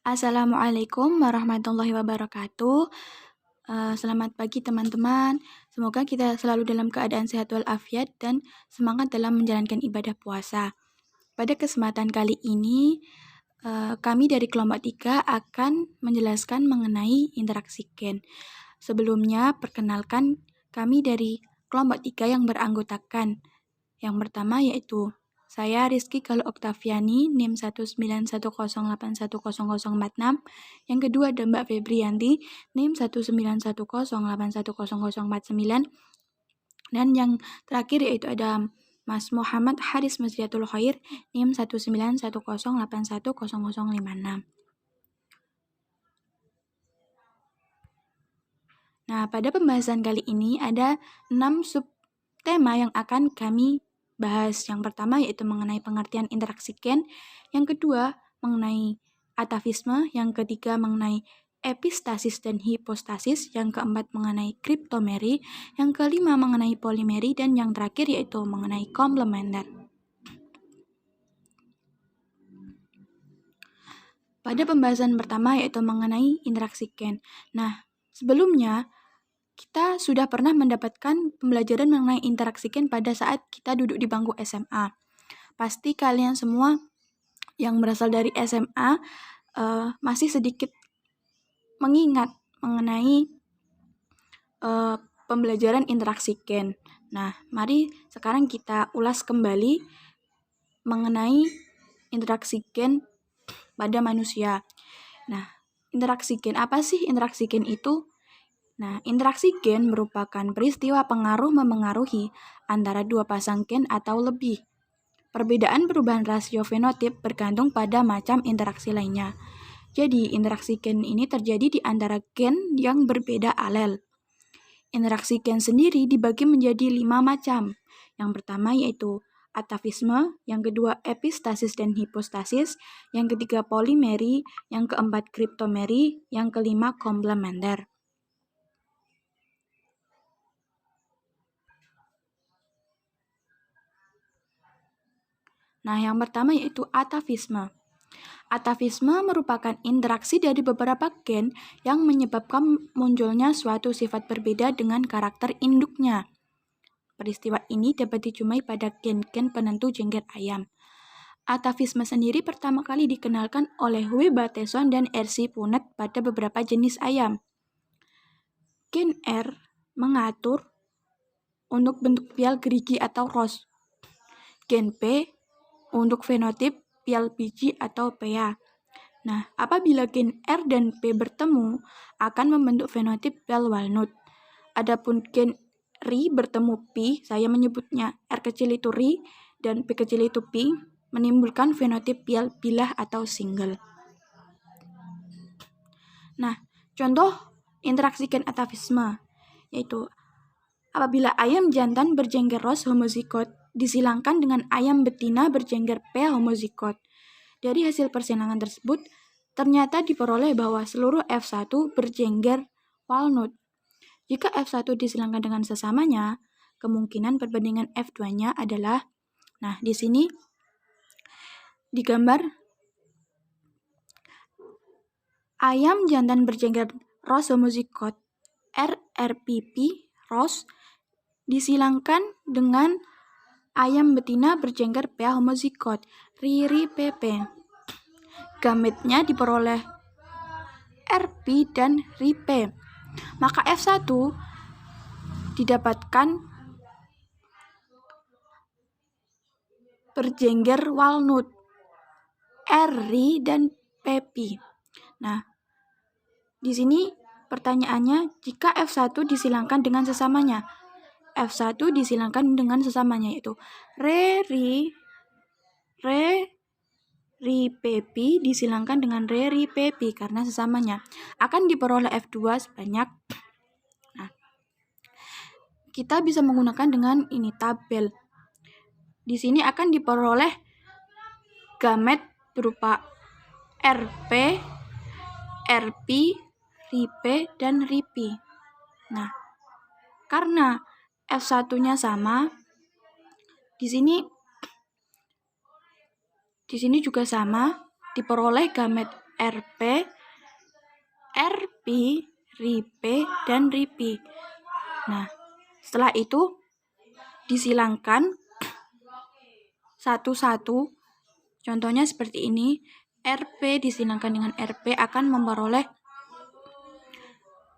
Assalamualaikum warahmatullahi wabarakatuh. Selamat pagi teman-teman. Semoga kita selalu dalam keadaan sehat walafiat dan semangat dalam menjalankan ibadah puasa. Pada kesempatan kali ini, kami dari kelompok 3 akan menjelaskan mengenai interaksi gen. Sebelumnya, perkenalkan kami dari kelompok 3 yang beranggotakan. Yang pertama yaitu saya Rizky Galuh Oktaviani, NIM 19108100046. Yang kedua ada Mbak Febrianti, NIM 19108100049. Dan yang terakhir yaitu ada Mas Muhammad Haris Masriatul Khair, NIM 19108100056. Nah, pada pembahasan kali ini ada 6 subtema yang akan kami bahas. Yang pertama yaitu mengenai pengertian interaksi gen, yang kedua mengenai atavisme, yang ketiga mengenai epistasis dan hipostasis, yang keempat mengenai kriptomeri, yang kelima mengenai polimeri, dan yang terakhir yaitu mengenai komplementer. Pada pembahasan pertama yaitu mengenai interaksi gen. Nah, sebelumnya kita sudah pernah mendapatkan pembelajaran mengenai interaksi gen pada saat kita duduk di bangku SMA. Pasti kalian semua yang berasal dari SMA masih sedikit mengingat mengenai pembelajaran interaksi gen. Nah, mari sekarang kita ulas kembali mengenai interaksi gen pada manusia. Nah, interaksi gen apa sih interaksi gen itu? Nah, interaksi gen merupakan peristiwa pengaruh memengaruhi antara dua pasang gen atau lebih. Perbedaan perubahan rasio fenotip bergantung pada macam interaksi lainnya. Jadi, interaksi gen ini terjadi di antara gen yang berbeda alel. Interaksi gen sendiri dibagi menjadi 5 macam. Yang pertama yaitu atavisme, yang kedua epistasis dan hipostasis, yang ketiga polimeri, yang keempat kriptomeri, yang kelima komplementer. Nah, yang pertama yaitu atavisme. Atavisme merupakan interaksi dari beberapa gen yang menyebabkan munculnya suatu sifat berbeda dengan karakter induknya. Peristiwa ini dapat dijumpai pada gen-gen penentu jengger ayam. Atavisme sendiri pertama kali dikenalkan oleh W. Bateson dan R.C. Punnett pada beberapa jenis ayam. Gen R mengatur untuk bentuk pial gerigi atau ros. Gen P untuk fenotip pial biji atau PA. Nah, apabila gen R dan P bertemu, akan membentuk fenotip pial walnut. Adapun gen Ri bertemu Pi, saya menyebutnya R kecil itu Ri dan P kecil itu Pi, menimbulkan fenotip pial bilah atau single. Nah, contoh interaksi gen atavisme yaitu apabila ayam jantan berjengger ros homozigot disilangkan dengan ayam betina berjengger P homozigot. Dari hasil persilangan tersebut, ternyata diperoleh bahwa seluruh F1 berjengger walnut. Jika F1 disilangkan dengan sesamanya, kemungkinan perbandingan F2-nya adalah, nah di sini digambar ayam jantan berjengger ros homozigot RRPP ros disilangkan dengan ayam betina berjengger PA homozigot RIRI PP. Gametnya diperoleh RP dan RIP. Maka F1 didapatkan berjengger walnut RI dan PP. Nah, di sini pertanyaannya, jika F1 disilangkan dengan sesamanya, F1 disilangkan dengan sesamanya yaitu Ri PP disilangkan dengan Ri PP karena sesamanya. Akan diperoleh F2 sebanyak. Nah, kita bisa menggunakan dengan ini tabel. Di sini akan diperoleh gamet berupa RP, RP, RIP, dan RIP. Nah, karena F1-nya sama, di sini juga sama, diperoleh gamet RP, RP, RIP, dan RIPI. Nah, setelah itu disilangkan satu-satu. Contohnya seperti ini. RP disilangkan dengan RP akan memperoleh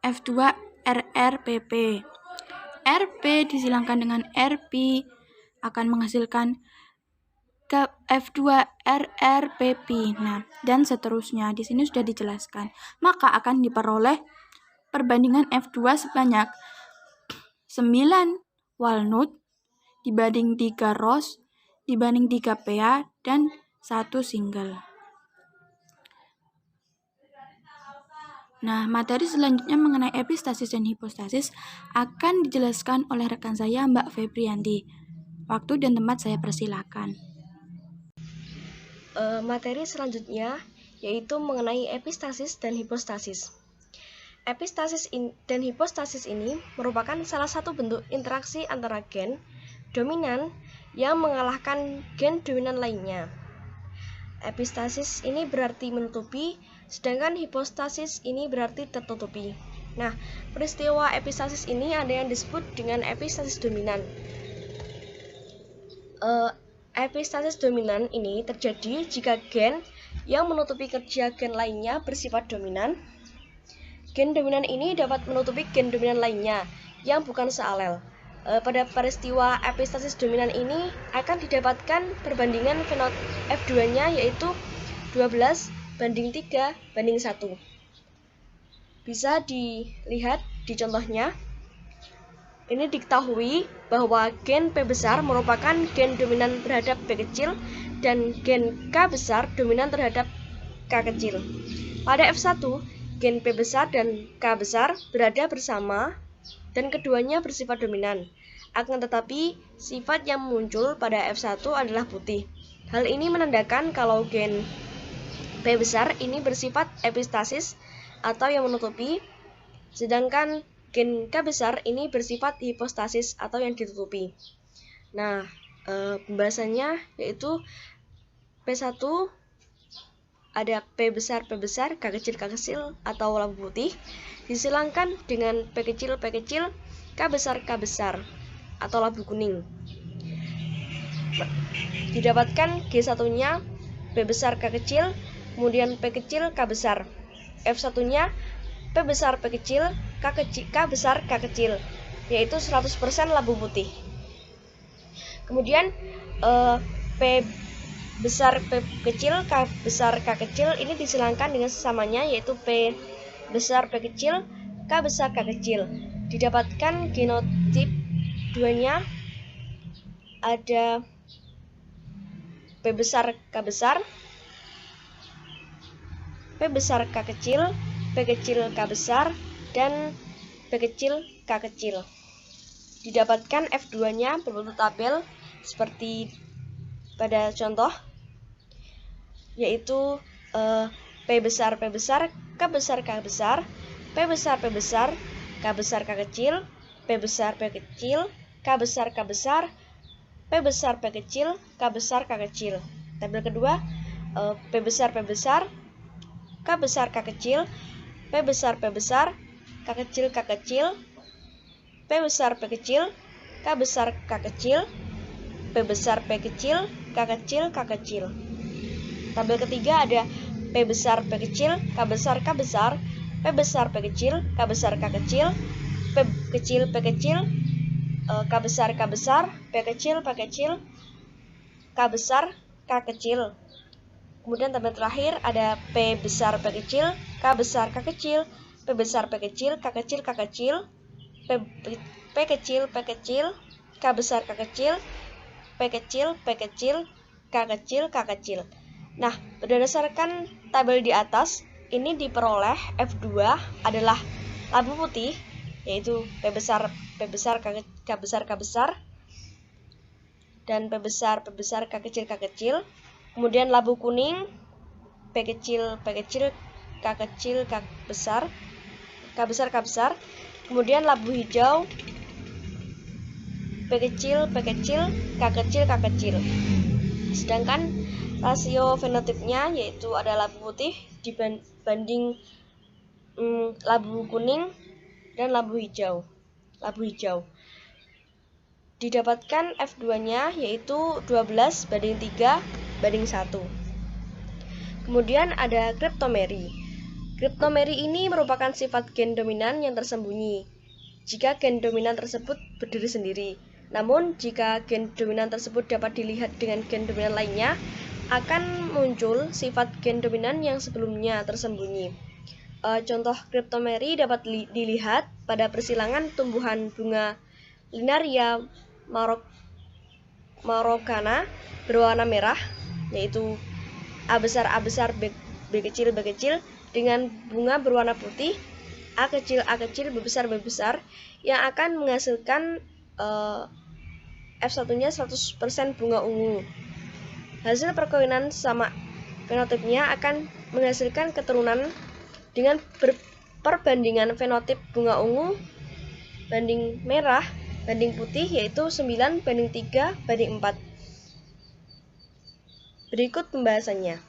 F2 RRPP. RP disilangkan dengan RP akan menghasilkan F2 RRPP. Nah, dan seterusnya. Di sini sudah dijelaskan. Maka akan diperoleh perbandingan F2 sebanyak 9 walnut dibanding 3 rose dibanding 3 pea dan 1 single. Nah, materi selanjutnya mengenai epistasis dan hipostasis akan dijelaskan oleh rekan saya, Mbak Febrianti. Waktu dan tempat saya persilakan. Materi selanjutnya yaitu mengenai epistasis dan hipostasis. Epistasis dan hipostasis ini merupakan salah satu bentuk interaksi antara gen dominan yang mengalahkan gen dominan lainnya. Epistasis ini berarti menutupi, sedangkan hipostasis ini berarti tertutupi. Nah, peristiwa epistasis ini ada yang disebut dengan epistasis dominan. Epistasis dominan ini terjadi jika gen yang menutupi kerja gen lainnya bersifat dominan. Gen dominan ini dapat menutupi gen dominan lainnya yang bukan sealel. Pada peristiwa epistasis dominan ini akan didapatkan perbandingan fenotip F2-nya yaitu 12 banding 3 banding 1. Bisa dilihat di contohnya. Ini diketahui bahwa gen P besar merupakan gen dominan terhadap P kecil dan gen K besar dominan terhadap K kecil. Pada F1, gen P besar dan K besar berada bersama dan keduanya bersifat dominan. Akan tetapi, sifat yang muncul pada F1 adalah putih. Hal ini menandakan kalau gen P besar ini bersifat epistasis atau yang menutupi, sedangkan gen K besar ini bersifat hipostasis atau yang ditutupi. Nah, pembahasannya yaitu P1 ada P besar, K kecil atau lampu putih disilangkan dengan P kecil, K besar atau lampu kuning. Didapatkan G1-nya P besar, K kecil, kemudian P kecil, K besar. F1-nya P besar, P kecil, K besar, K kecil, yaitu 100% lampu putih. Kemudian P besar, P kecil, K besar, K kecil ini disilangkan dengan sesamanya yaitu P besar, P kecil, K besar, K kecil. Didapatkan genotip 2-nya ada P besar, K besar, P besar, K kecil, P kecil, K besar, dan P kecil, K kecil. Didapatkan F2-nya berbentuk tabel seperti pada contoh, yaitu P besar, K besar, P besar, K besar, K besar, K kecil, P besar, P kecil, K besar, P kecil, K besar, K kecil. Tabel kedua, P besar, K besar, K kecil, P besar, K kecil, P besar, K kecil, P besar, K kecil, P besar, K kecil. Tabel ketiga ada P besar, P kecil, K besar, P besar, K kecil, P besar, K kecil, P kecil, K besar, P kecil, K besar, K kecil. Kemudian tabel terakhir ada P besar, P kecil, K besar, K kecil, P besar, P kecil, K kecil, P kecil, K besar, K kecil, P kecil, K kecil. Nah, berdasarkan tabel di atas, ini diperoleh F2 adalah lampu putih, yaitu P besar, K besar, dan P besar, K kecil. Kemudian lampu kuning, P kecil, K besar, K besar. Kemudian lampu hijau, P kecil, K kecil. Sedangkan rasio fenotipnya yaitu ada labu putih dibanding labu kuning dan labu hijau. Didapatkan F2-nya yaitu 12:3:1. Kemudian ada kriptomeri. Kriptomeri ini merupakan sifat gen dominan yang tersembunyi jika gen dominan tersebut berdiri sendiri. Namun, jika gen dominan tersebut dapat dilihat dengan gen dominan lainnya, akan muncul sifat gen dominan yang sebelumnya tersembunyi. Contoh kriptomeri dapat dilihat pada persilangan tumbuhan bunga Linaria marocana berwarna merah, yaitu A besar, B kecil, dengan bunga berwarna putih A kecil, B besar, yang akan menghasilkan F1-nya 100% bunga ungu. Hasil perkawinan sama fenotipnya akan menghasilkan keturunan dengan perbandingan fenotip bunga ungu banding merah banding putih yaitu 9:3:4. Berikut pembahasannya.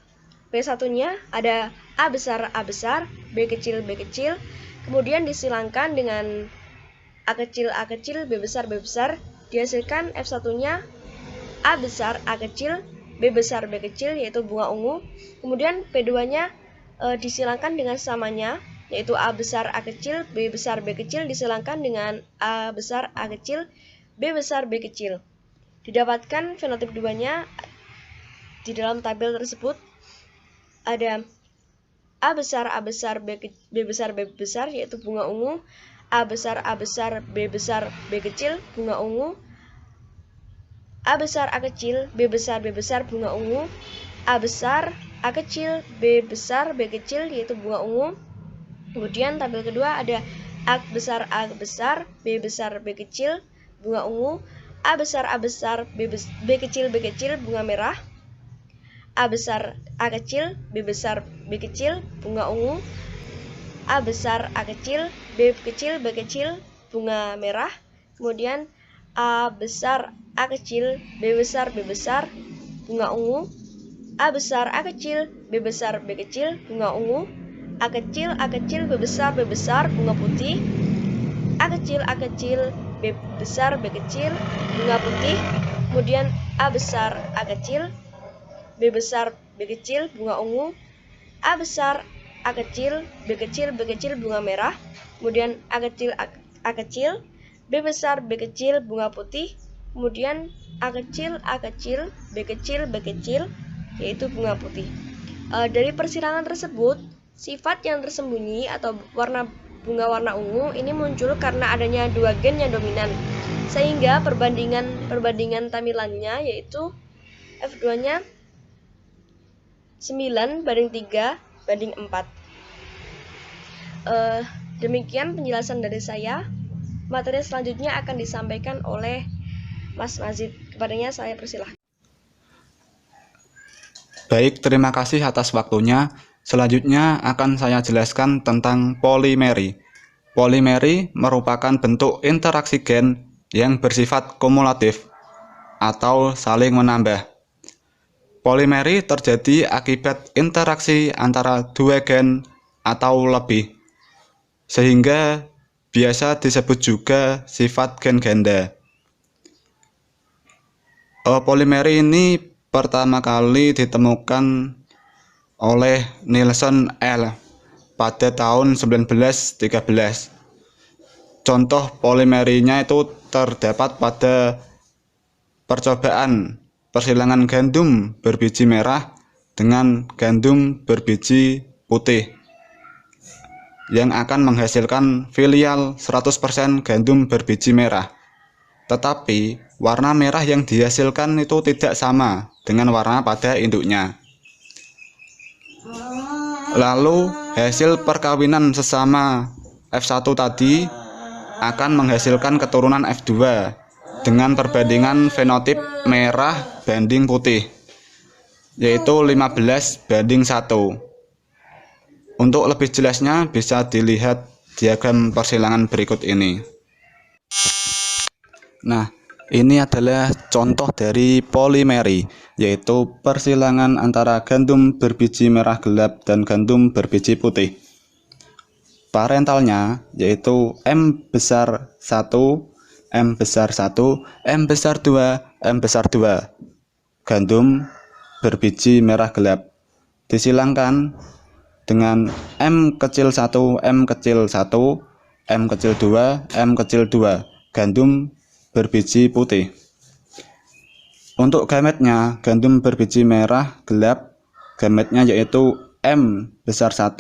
P1-nya ada A besar, B kecil, kemudian disilangkan dengan A kecil, B besar, dihasilkan F1-nya A besar, A kecil, B besar, B kecil, yaitu bunga ungu. Kemudian P2-nya disilangkan dengan samanya, yaitu A besar, A kecil, B besar, B kecil, disilangkan dengan A besar, A kecil, B besar, B kecil. Didapatkan fenotip 2-nya di dalam tabel tersebut ada A besar, B besar, yaitu bunga ungu, A besar, B besar, B kecil, bunga ungu, A besar, A kecil, B besar, bunga ungu, A besar, A kecil, B besar, B kecil, yaitu bunga ungu. Kemudian tabel kedua ada A besar, B besar, B kecil, bunga ungu, A besar, B kecil, bunga merah, A besar, A kecil, B besar, B kecil, bunga ungu, A besar, A kecil, B kecil, bunga merah. Kemudian A besar, A kecil, B besar, bunga ungu, A besar, A kecil, B besar, B kecil, bunga ungu, A kecil, B besar, bunga putih, A kecil, B besar, B kecil, bunga putih. Kemudian A besar, A kecil, B besar, B kecil, bunga ungu, A besar, A kecil, B kecil, bunga merah. Kemudian A kecil, B besar, B kecil, bunga putih. Kemudian A kecil, B kecil, yaitu bunga putih. Dari persilangan tersebut, sifat yang tersembunyi atau bunga warna ungu ini muncul karena adanya dua gen yang dominan, sehingga perbandingan tamilannya yaitu F2-nya 9:3:4. Demikian penjelasan dari saya. Materi selanjutnya akan disampaikan oleh Mas Mazid. Kepadanya saya persilahkan. Baik, terima kasih atas waktunya. Selanjutnya akan saya jelaskan tentang polimeri. Polimeri merupakan bentuk interaksi gen yang bersifat kumulatif atau saling menambah. Polimeri terjadi akibat interaksi antara dua gen atau lebih, sehingga biasa disebut juga sifat gen ganda. Polimeri ini pertama kali ditemukan oleh Nielsen L. pada tahun 1913. Contoh polimerinya itu terdapat pada percobaan persilangan gandum berbiji merah dengan gandum berbiji putih yang akan menghasilkan filial 100% gandum berbiji merah. Tetapi warna merah yang dihasilkan itu tidak sama dengan warna pada induknya. Lalu hasil perkawinan sesama F1 tadi akan menghasilkan keturunan F2 dengan perbandingan fenotip merah banding putih, yaitu 15:1. Untuk lebih jelasnya bisa dilihat diagram persilangan berikut ini. Nah, ini adalah contoh dari polimeri. yaitu persilangan antara gandum berbiji merah gelap dan gandum berbiji putih. Parentalnya yaitu M besar 1, M besar 1, M besar 2, M besar 2. Gandum berbiji merah gelap disilangkan dengan M kecil 1, M kecil 1, M kecil 2, M kecil 2. Gandum berbiji putih. Untuk gametnya, gandum berbiji merah gelap, gametnya yaitu M besar 1,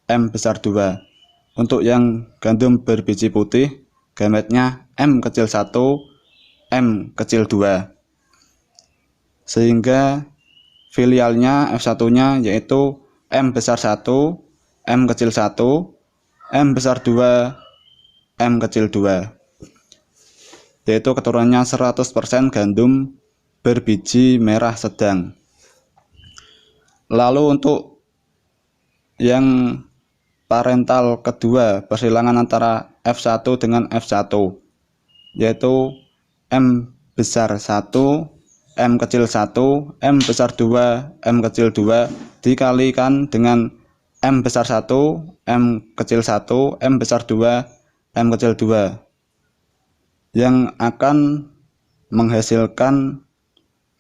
M besar 2. Untuk yang gandum berbiji putih, gametnya M kecil 1, M kecil 2. Sehingga filialnya F1-nya yaitu M besar 1, M kecil 1, M besar 2, M kecil 2. Yaitu keturunannya 100% gandum berbiji merah sedang. Lalu untuk yang parental kedua, persilangan antara F1 dengan F1, yaitu M besar 1, M kecil 1, M besar 2, M kecil 2 dikalikan dengan M besar 1, M kecil 1, M besar 2, M kecil 2, yang akan menghasilkan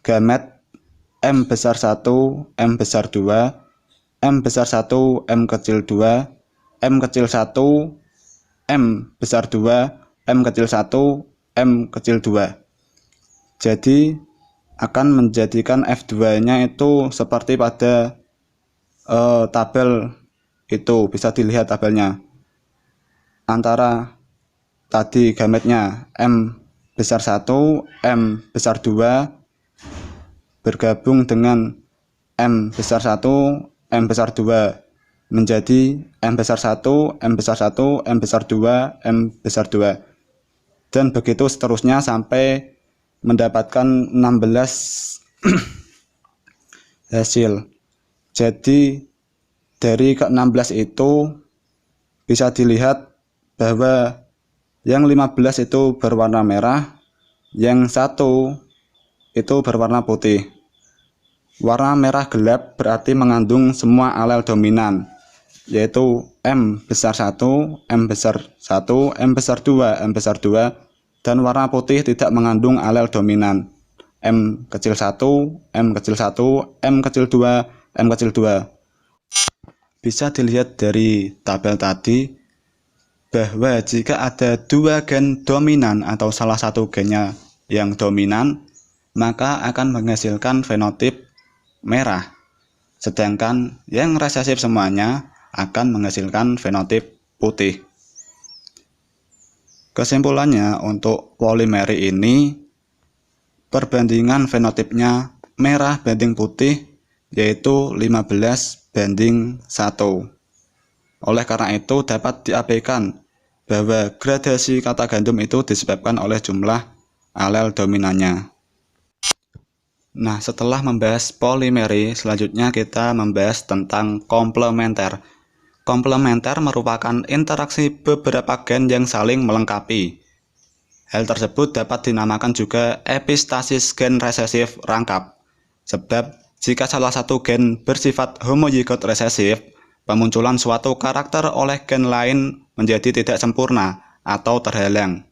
gamet M besar 1, M besar 2, M besar 1, M kecil 2, M kecil 1, M besar 2, M kecil 1, M kecil 2. Jadi akan menjadikan F2-nya itu seperti pada tabel itu, bisa dilihat tabelnya. Antara tadi gametnya M besar 1, M besar 2 bergabung dengan M besar 1, M besar 2 menjadi M besar 1, M besar 1, M besar 2, M besar 2. Dan begitu seterusnya sampai mendapatkan 16 hasil. Jadi dari ke-16 itu bisa dilihat bahwa yang 15 itu berwarna merah, yang 1 itu berwarna putih. Warna merah gelap berarti mengandung semua alel dominan, yaitu M besar 1, M besar 1, M besar 2, M besar 2, dan warna putih tidak mengandung alel dominan, M kecil 1, M kecil 1, M kecil 2, M kecil 2. Bisa dilihat dari tabel tadi bahwa jika ada dua gen dominan atau salah satu gennya yang dominan, maka akan menghasilkan fenotip merah, sedangkan yang resesif semuanya akan menghasilkan fenotip putih. Kesimpulannya, untuk polimeri ini perbandingan fenotipnya merah banding putih yaitu 15:1. Oleh karena itu dapat diabaikan bahwa gradasi kata gandum itu disebabkan oleh jumlah alel dominannya. Nah, setelah membahas polimeri, selanjutnya kita membahas tentang komplementer. Komplementer merupakan interaksi beberapa gen yang saling melengkapi. Hal tersebut dapat dinamakan juga epistasis gen resesif rangkap. Sebab jika salah satu gen bersifat homozigot resesif, pemunculan suatu karakter oleh gen lain menjadi tidak sempurna atau terhalang.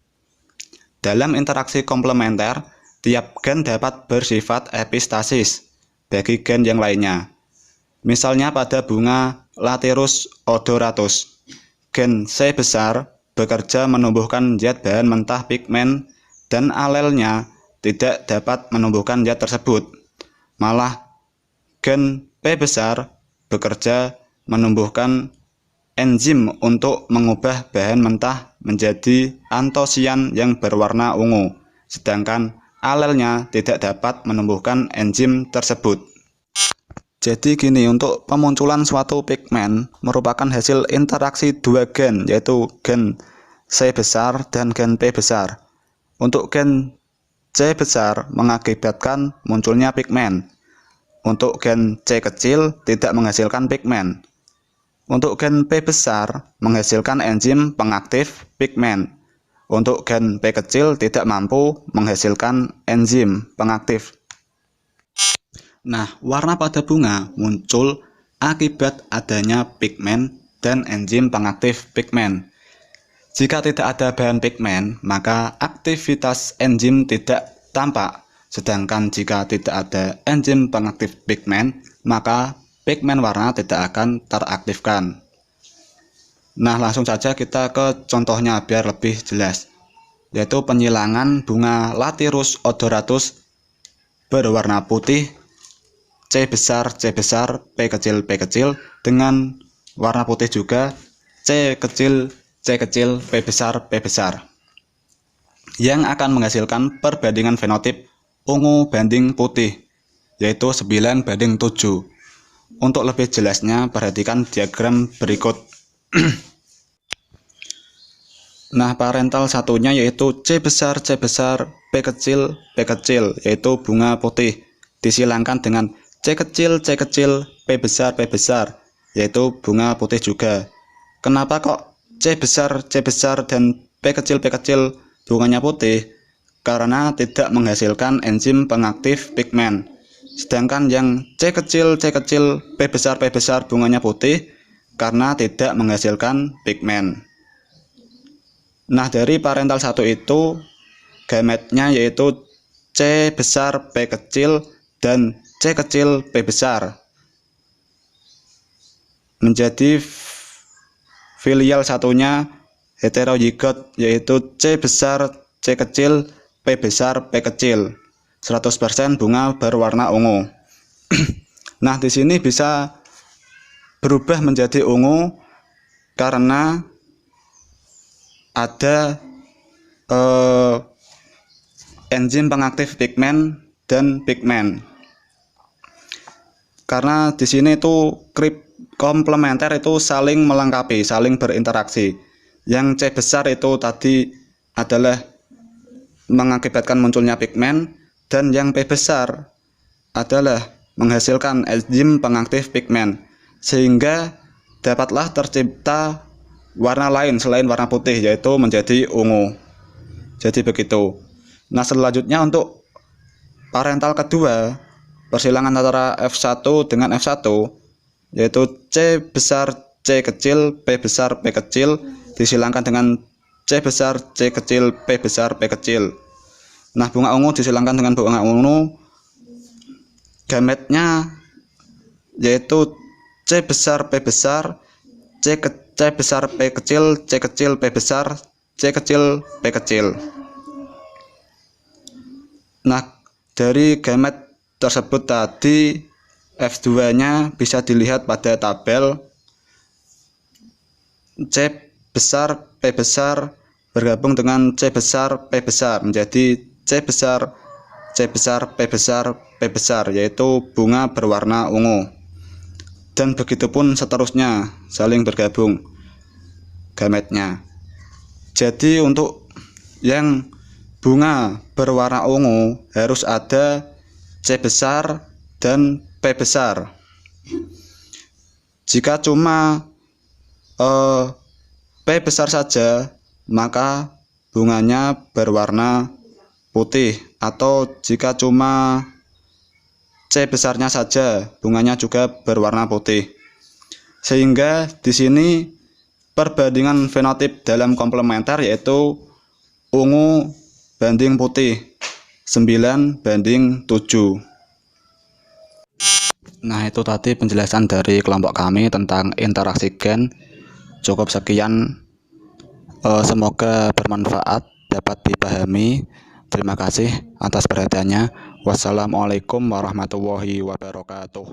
Dalam interaksi komplementer, tiap gen dapat bersifat epistasis bagi gen yang lainnya. Misalnya pada bunga Lathyrus odoratus, gen C besar bekerja menumbuhkan zat bahan mentah pigmen dan alelnya tidak dapat menumbuhkan zat tersebut. Malah gen P besar bekerja menumbuhkan enzim untuk mengubah bahan mentah menjadi antosian yang berwarna ungu, sedangkan alelnya tidak dapat menumbuhkan enzim tersebut. Jadi gini, untuk pemunculan suatu pigmen merupakan hasil interaksi dua gen, yaitu gen C besar dan gen P besar. Untuk gen C besar mengakibatkan munculnya pigmen. Untuk gen C kecil tidak menghasilkan pigmen. Untuk gen P besar menghasilkan enzim pengaktif pigmen. Untuk gen P kecil tidak mampu menghasilkan enzim pengaktif. Nah, warna pada bunga muncul akibat adanya pigmen dan enzim pengaktif pigmen. Jika tidak ada bahan pigmen, maka aktivitas enzim tidak tampak. Sedangkan jika tidak ada enzim pengaktif pigmen, maka pigmen warna tidak akan teraktifkan. Nah, langsung saja kita ke contohnya biar lebih jelas, yaitu penyilangan bunga Lathyrus odoratus berwarna putih C besar, P kecil dengan warna putih juga C kecil, P besar yang akan menghasilkan perbandingan fenotip ungu banding putih yaitu 9:7. Untuk lebih jelasnya perhatikan diagram berikut. Nah, parental satunya yaitu C besar, P kecil yaitu bunga putih disilangkan dengan C kecil, P besar yaitu bunga putih juga. Kenapa kok C besar dan P kecil bunganya putih? Karena tidak menghasilkan enzim pengaktif pigmen. Sedangkan yang C kecil, P besar bunganya putih karena tidak menghasilkan pigmen. Nah, dari parental 1 itu gametnya yaitu C besar, P kecil dan C kecil, P besar. Menjadi filial satunya heterozigot yaitu C besar, C kecil, P besar, P kecil. 100% bunga berwarna ungu. Nah, di sini bisa berubah menjadi ungu karena ada enzim pengaktif pigmen dan pigmen. Karena di sini itu komplementer itu saling melengkapi, saling berinteraksi. Yang C besar itu tadi adalah mengakibatkan munculnya pigmen dan yang P besar adalah menghasilkan enzim pengaktif pigmen sehingga dapatlah tercipta warna lain selain warna putih yaitu menjadi ungu. Jadi begitu. Nah, selanjutnya untuk parental kedua, persilangan antara F1 dengan F1 yaitu C besar, C kecil, P besar, P kecil disilangkan dengan C besar, C kecil, P besar, P kecil. Nah, bunga ungu disilangkan dengan bunga ungu, gametnya yaitu C besar, P besar, C besar, P kecil, C kecil, P besar, C kecil, P kecil. Nah, dari gamet tersebut tadi F2-nya bisa dilihat pada tabel. C besar, P besar bergabung dengan C besar, P besar menjadi C besar, P besar, P besar yaitu bunga berwarna ungu. Dan begitupun seterusnya saling bergabung gametnya. Jadi untuk yang bunga berwarna ungu harus ada C besar dan P besar. Jika cuma P besar saja, maka bunganya berwarna putih, atau jika cuma C besarnya saja, bunganya juga berwarna putih. Sehingga di sini perbandingan fenotip dalam komplementer yaitu ungu banding putih 9:7. Nah, itu tadi penjelasan dari kelompok kami tentang interaksi gen. Cukup sekian, semoga bermanfaat, dapat dipahami. Terima kasih atas perhatiannya. Wassalamualaikum warahmatullahi wabarakatuh.